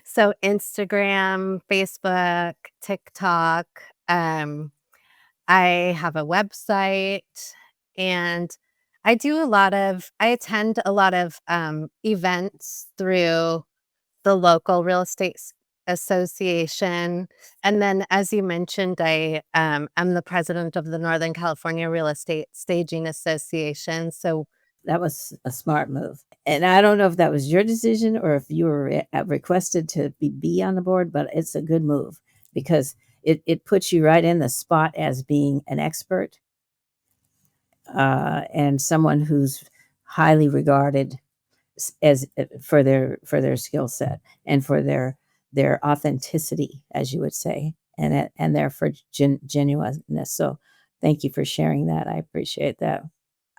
S2: So Instagram, Facebook, TikTok. Um, I have a website, and I attend a lot of events through the local real estate association. And then, as you mentioned, I'm the president of the Northern California Real Estate Staging Association. So
S1: That was a smart move. And I don't know if that was your decision or if you were requested to be on the board, but it's a good move because it puts you right in the spot as being an expert and someone who's highly regarded as for their skill set and for their authenticity, as you would say, and their for genuineness. So, thank you for sharing that. I appreciate that.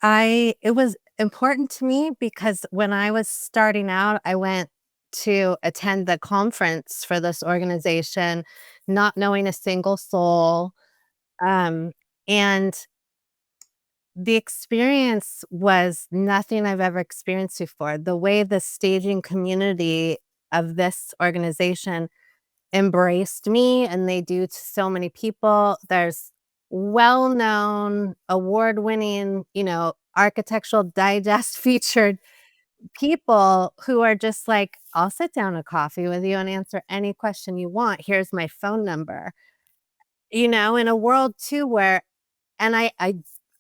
S2: it was important to me because when I was starting out, I went to attend the conference for this organization, not knowing a single soul. Um, and the experience was nothing I've ever experienced before. The way the staging community of this organization embraced me, and they do to so many people. There's well-known, award-winning, Architectural Digest featured people who are just like, "I'll sit down a coffee with you and answer any question you want. Here's my phone number." In a world too where and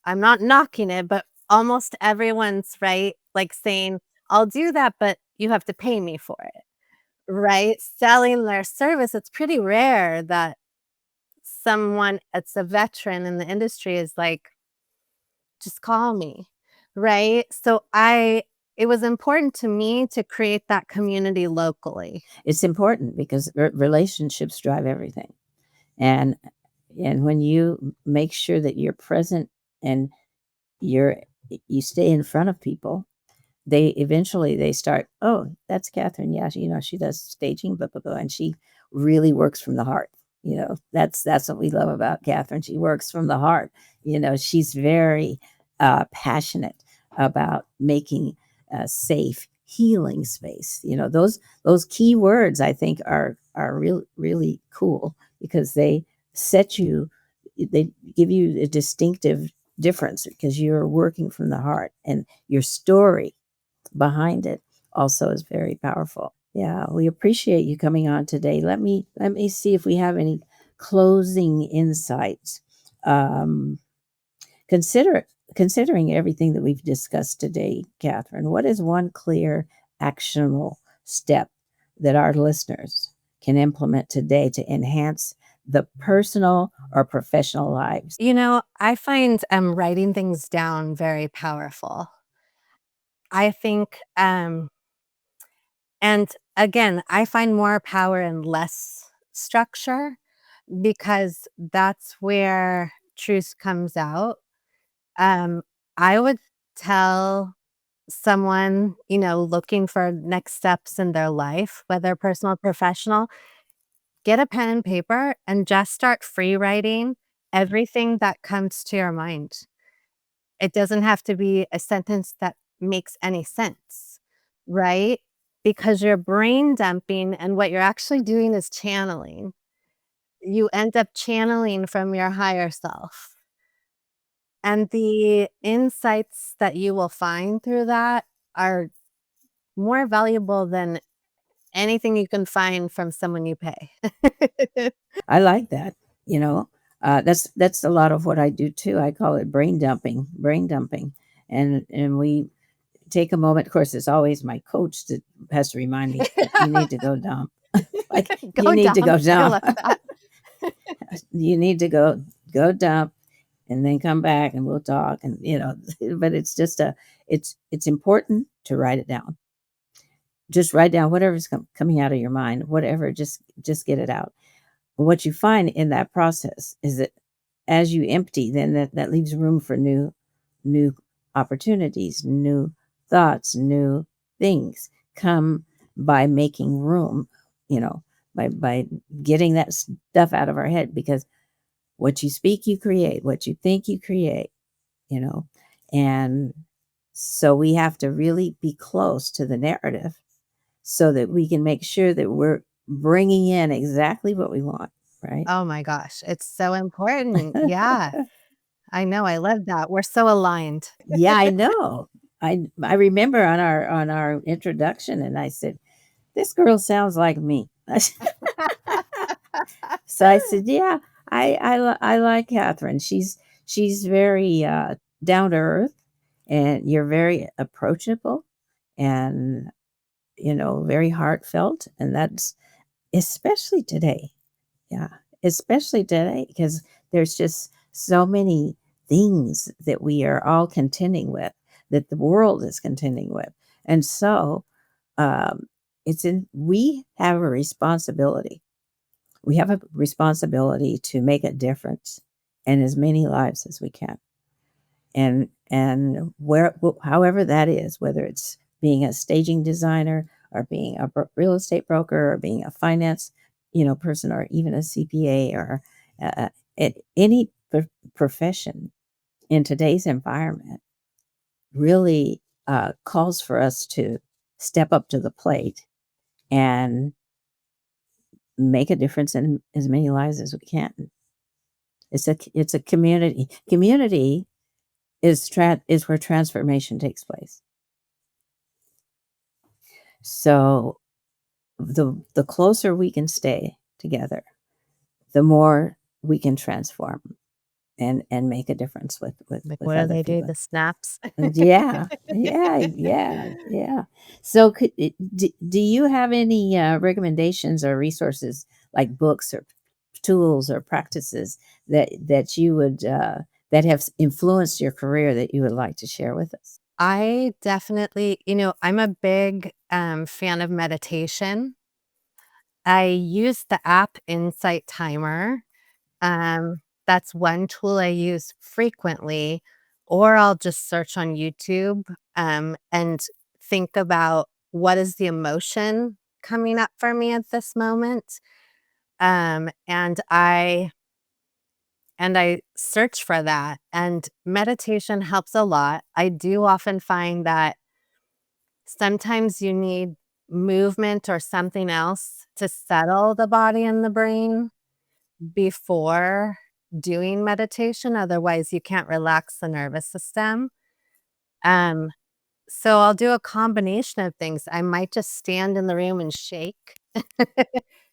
S2: I'm not knocking it, but almost everyone's, right, like saying, "I'll do that, but you have to pay me for it." Right? Selling their service, it's pretty rare that someone that's a veteran in the industry is like, "Just call me." Right? So it was important to me to create that community locally.
S1: It's important because relationships drive everything, and when you make sure that you're present and you're you stay in front of people, they eventually they start, oh, that's Catherine. Yeah, she does staging, blah blah blah, and she really works from the heart. That's what we love about Catherine. She works from the heart. She's very passionate about making a safe healing space. Those key words I think are really cool because set you they give you a distinctive difference because you're working from the heart and your story behind it also is very powerful. Yeah, we appreciate you coming on today. Let me see if we have any closing insights. Um, consider Considering everything that we've discussed today, Catherine, what is one clear, actionable step that our listeners can implement today to enhance the personal or professional lives?
S2: I find writing things down very powerful. I think, and again, I find more power in less structure because that's where truth comes out. Um, I would tell someone, looking for next steps in their life, whether personal or professional, get a pen and paper and just start free writing everything that comes to your mind. It doesn't have to be a sentence that makes any sense, right? Because you're brain dumping and what you're actually doing is channeling. You end up channeling from your higher self. And the insights that you will find through that are more valuable than anything you can find from someone you pay.
S1: I like that. You know, that's a lot of what I do too. I call it brain dumping, and we take a moment. Of course, it's always my coach that has to remind me you need to go dump. Like you
S2: Go
S1: need to go
S2: dump. I
S1: dump.
S2: love that.
S1: You need to go dump, and then come back, and we'll talk. And but it's just it's important to write it down. Just write down whatever's coming out of your mind, whatever. Just get it out. What you find in that process is that as you empty, then that leaves room for new opportunities, new thoughts, new things come by making room, you know, by getting that stuff out of our head because what you speak, you create. What you think, you create. You know, and so we have to really be close to the narrative so that we can make sure that we're bringing in exactly what we want, right?
S2: Oh my gosh, it's so important. Yeah, I know, I love that. We're so aligned.
S1: Yeah, I know. I remember on our introduction, and I said, "This girl sounds like me." So I said, "Yeah, I like Catherine. She's very down to earth, and you're very approachable, and very heartfelt, and that's especially today. Yeah, especially today because there's just so many things that we are all contending with, that the world is contending with, and so um, we have a responsibility. We have a responsibility to make a difference in as many lives as we can, and however that is, whether it's being a staging designer or being a real estate broker or being a finance person or even a CPA or uh, any profession in today's environment really calls for us to step up to the plate and make a difference in as many lives as we can. It's a community is where transformation takes place. So the closer we can stay together, the more we can transform and make a difference
S2: Like,
S1: with
S2: what do
S1: other
S2: they do?
S1: people.
S2: The snaps?
S1: Yeah, yeah. So, do you have any recommendations or resources like books or tools or practices that you would that have influenced your career that you would like to share with us?
S2: I definitely, I'm a big fan of meditation. I use the app Insight Timer. That's one tool I use frequently, or I'll just search on YouTube and think about what is the emotion coming up for me at this moment. And I search for that, and meditation helps a lot. I do often find that sometimes you need movement or something else to settle the body and the brain before doing meditation. Otherwise, you can't relax the nervous system. Um, so I'll do a combination of things. I might just stand in the room and shake,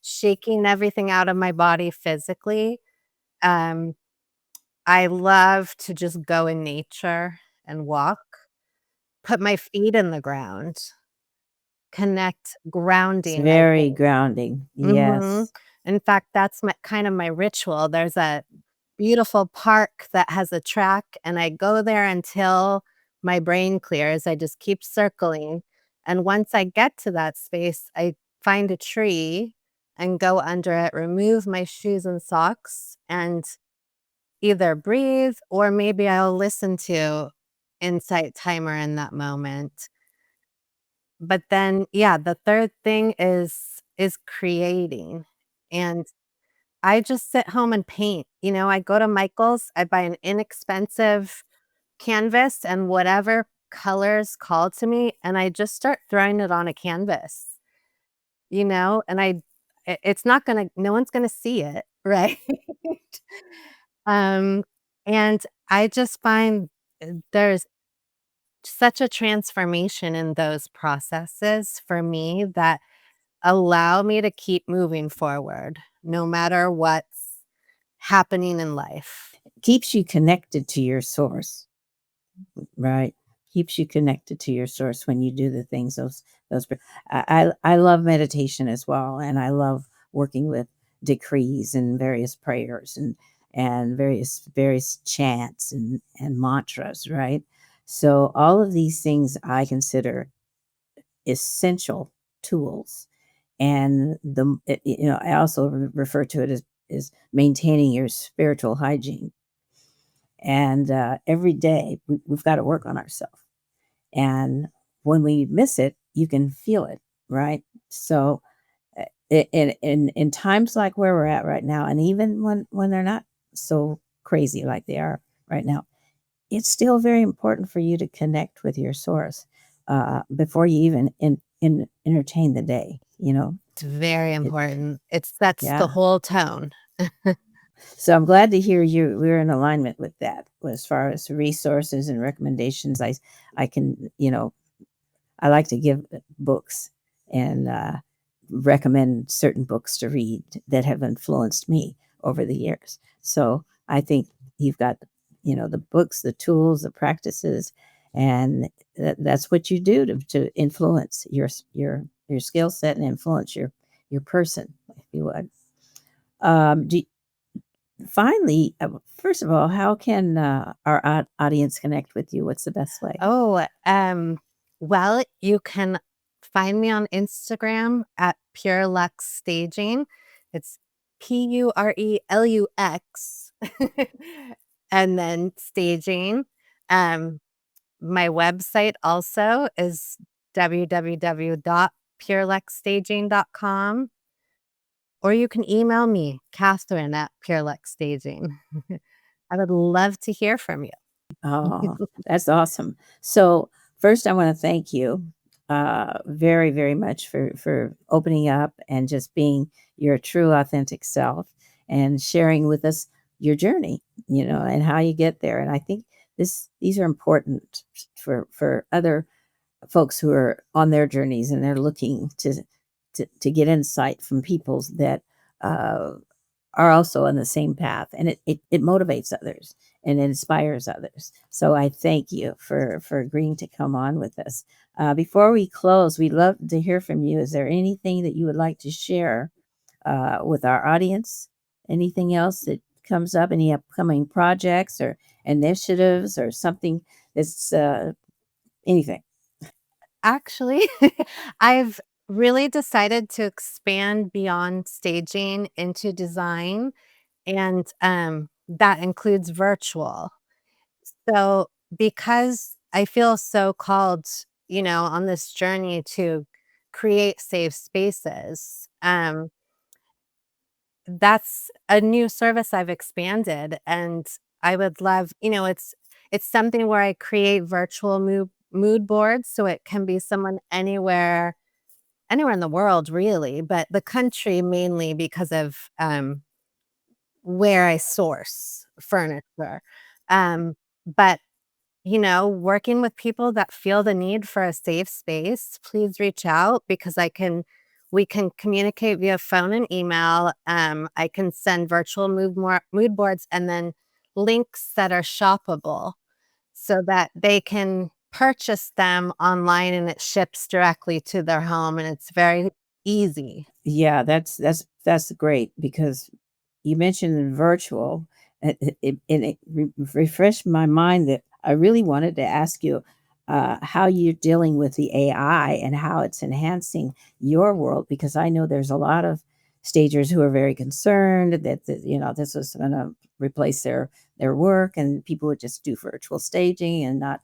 S2: shaking everything out of my body physically. Um, I love to just go in nature and walk, put my feet in the ground, connect,
S1: It's
S2: grounding, I
S1: very
S2: think.
S1: grounding.
S2: Mhm.
S1: Yes.
S2: In fact, that's my ritual. There's a beautiful park that has a track, and I go there until my brain clears. I just keep circling, and once I get to that space, I find a tree and go under it, remove my shoes and socks, and either breathe or maybe I'll listen to Insight Timer in that moment. But then, yeah, the third thing is creating. And I just sit home and paint. I go to Michael's, I buy an inexpensive canvas and whatever colors call to me, and I just start throwing it on a canvas, and it's not gonna no one's gonna see it, right? Um, and I just find there's such a transformation in those processes for me that allow me to keep moving forward no matter what's happening in life.
S1: Keeps you connected to your source, right? Keeps you connected to your source when you do the things those. I love meditation as well, and I love working with decrees and various prayers and various chants and mantras, right? So all of these things I consider essential tools, and I also refer to it as maintaining your spiritual hygiene. And every day we've got to work on ourselves. And when we miss it, you can feel it, right? So in times like where we're at right now, and even when they're not so crazy like they are right now, it's still very important for you to connect with your source before you even entertain the day.
S2: It's very
S1: It,
S2: important. It sets the
S1: yeah.
S2: whole tone.
S1: So I'm glad to hear we're in alignment with that as far as resources and recommendations. I can, I like to give books and recommend certain books to read that have influenced me over the years. So I think you've got, the books, the tools, the practices, and that's what you do to influence your skill set and influence your person, if you would. Do Finally, first of all, how can our audience connect with you? What's the best way?
S2: Oh, well, you can find me on Instagram at Pure Lux Staging. It's Purelux and then staging. Um, my website also is www.pureluxstaging.com, or you can email me, Catherine at Purelux Staging. I would love to hear from you.
S1: Oh, that's awesome. So first, I want to thank you very, very much for opening up and just being your true, authentic self and sharing with us your journey, and how you get there. And I think these are important for other folks who are on their journeys and they're looking to get insight from people that uh, are also on the same path, and it motivates others and it inspires others. So I thank you for agreeing to come on with us. Before we close, we'd love to hear from you. Is there anything that you would like to share with our audience? Anything else that comes up? Any upcoming projects or initiatives or something that's anything?
S2: Actually, I've really decided to expand beyond staging into design, and that includes virtual. So, because I feel so called, on this journey to create safe spaces, that's a new service I've expanded, and I would love, it's something where I create virtual mood boards, so it can be someone anywhere in the world really, but the country mainly because of, where I source furniture. But, working with people that feel the need for a safe space, please reach out because we can communicate via phone and email. I can send virtual mood boards and then links that are shoppable so that they can purchase them online and it ships directly to their home and it's very easy.
S1: Yeah, that's great because you mentioned virtual, and it refreshed my mind that I really wanted to ask you how you're dealing with the AI and how it's enhancing your world, because I know there's a lot of stagers who are very concerned that this was going to replace their work and people would just do virtual staging and not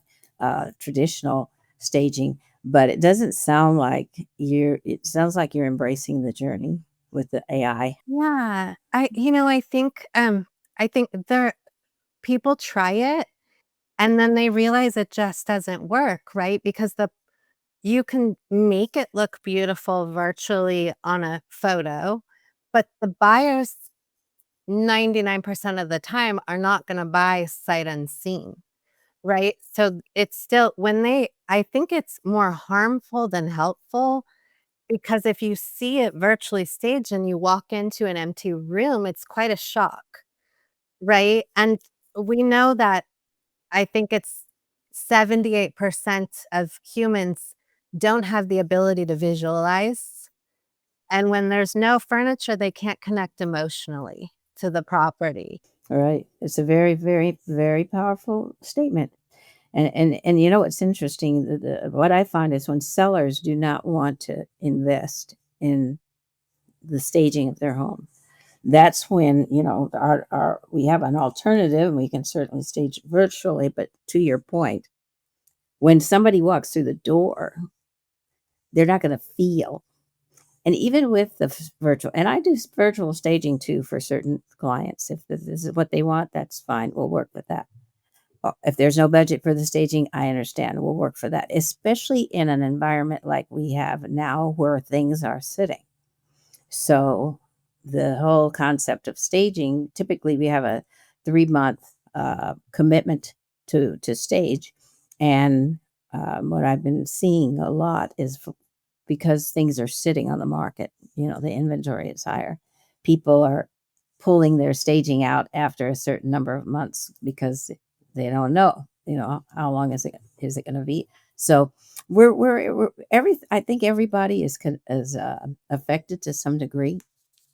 S1: traditional staging. But it doesn't sound like it sounds like you're embracing the journey with the AI.
S2: Yeah. I think there people try it and then they realize it just doesn't work, right? Because you can make it look beautiful virtually on a photo, but the buyers 99% of the time are not going to buy sight unseen, right? So it's still I think it's more harmful than helpful because if you see it virtually staged and you walk into an empty room, it's quite a shock, right? And we know that I think it's 78% of humans don't have the ability to visualize. And when there's no furniture, they can't connect emotionally to the property.
S1: All right. It's a very, very, very powerful statement. And you know what's interesting? What I find is when sellers do not want to invest in the staging of their home, that's when our we have an alternative, and we can certainly stage virtually. But to your point, when somebody walks through the door, they're not going to feel And even with the virtual, and I do virtual staging too for certain clients. If this is what they want, that's fine. We'll work with that. If there's no budget for the staging, I understand. We'll work for that, especially in an environment like we have now where things are sitting. So the whole concept of staging, typically we have a 3-month commitment to stage. And what I've been seeing a lot is because things are sitting on the market, the inventory is higher. People are pulling their staging out after a certain number of months because they don't know, how long is it going to be. So we're I think everybody is affected to some degree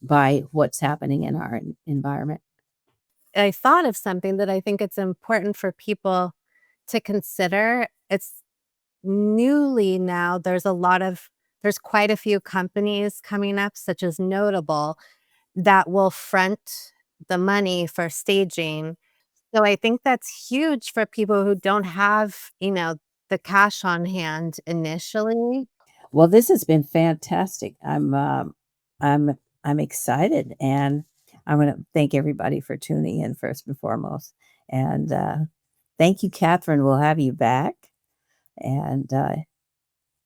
S1: by what's happening in our environment.
S2: I thought of something that I think it's important for people to consider. It's newly now, there's quite a few companies coming up, such as Notable, that will front the money for staging. So I think that's huge for people who don't have, the cash on hand initially.
S1: Well, this has been fantastic. I'm I'm excited, and I'm going to thank everybody for tuning in first and foremost. And thank you, Catherine. We'll have you back, and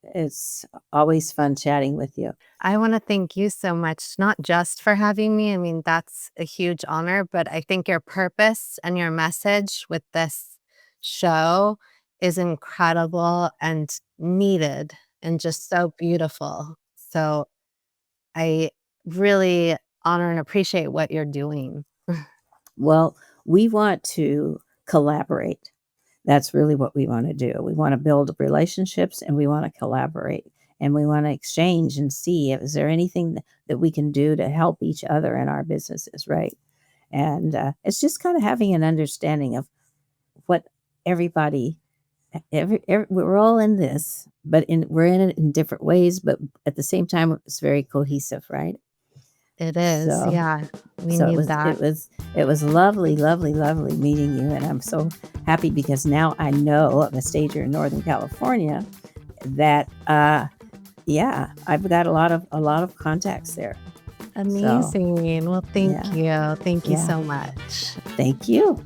S1: it's always fun chatting with you.
S2: I wanna thank you so much, not just for having me, I mean, that's a huge honor, but I think your purpose and your message with this show is incredible and needed and just so beautiful. So I really honor and appreciate what you're doing.
S1: Well, we want to collaborate. That's really what we want to do. We want to build relationships, and we want to collaborate, and we want to exchange and see if is there anything that we can do to help each other in our businesses, right? And it's just kind of having an understanding of what everybody, we're all in this, but we're in it in different ways, but at the same time, it's very cohesive, right?
S2: It is,
S1: So
S2: yeah, we
S1: so it
S2: need
S1: was
S2: that.
S1: it was it was lovely, lovely, lovely meeting you, and I'm so happy because now I know of a stager in Northern California that yeah, I've got a lot of contacts there. So,
S2: Amazing. Well, thank
S1: yeah.
S2: you. Thank you
S1: Yeah.
S2: so much.
S1: Thank you.